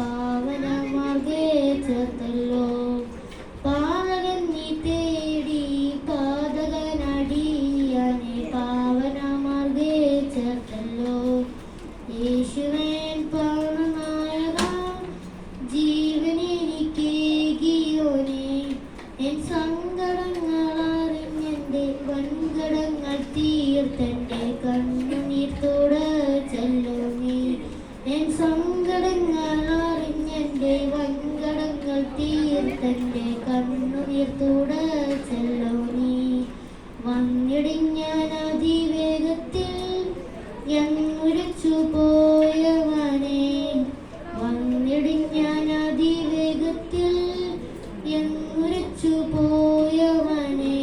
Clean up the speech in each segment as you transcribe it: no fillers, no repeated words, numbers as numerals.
പാവനമാർഗേ ചേർത്തല്ലോ. പാതകൻ നീ തേടി പാതകനടിയാനെ പാവനമാർഗേ ചേർത്തല്ലോ. യേശുവേൻ പ്രാണനായക ജീവനെനിക്കേകിയോനെ, എൻ സങ്കടങ്ങൾ അറിഞ്ഞെന്റെ വൻകടങ്ങൾ തീർത്തെന്റെ കണ്ണുനീർ തുടച്ചല്ലോ നീ. എൻ സങ്കടങ്ങൾ അറിഞ്ഞെന്റെ വൻകടങ്ങൾ തീർത്തെന്റെ കണ്ണുനീർ തുടച്ചല്ലോ നീ. വന്നിടിഞ്ഞാൻ അതിവേഗത്തിൽ എന്നുരച്ചു പോയവനെ, വന്നിടിഞ്ഞാൻ അതിവേഗത്തിൽ എന്നുരച്ചു പോയവനെ,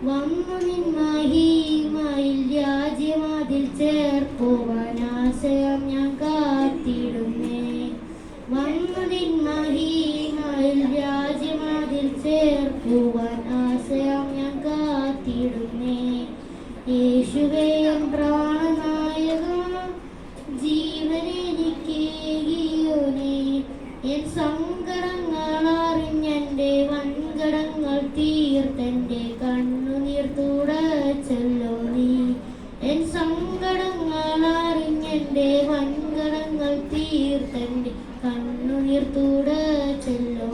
വന്നു നിൻ മഹിമയിൽ രാജ്യവാതിൽ ചേർക്കുവാൻ ആശയം ഞാൻ കാത്തിടുന്നേ. വന്നു നിൻ മഹിമയിൽ രാജ്യവാതിൽ ചേർക്കുവാൻ ആശയം ഞാൻ കാത്തിടുന്നേ. യേശുവേ എൻ പ്രാണനായക ജീവനെനിക്കേകിയോനെ, എൻ സങ്കടങ്ങൾ അറിഞ്ഞെന്റെ വൻകടങ്ങൾ തീർത്തെന്റെ കണ്ണുനീർ തുടച്ചല്ലോ നീ. എൻ സങ്കടങ്ങൾ അറിഞ്ഞെന്റെ വൻകടങ്ങൾ തീർത്തെന്റെ കണ്ണുനീർ തുടച്ചല്ലോ.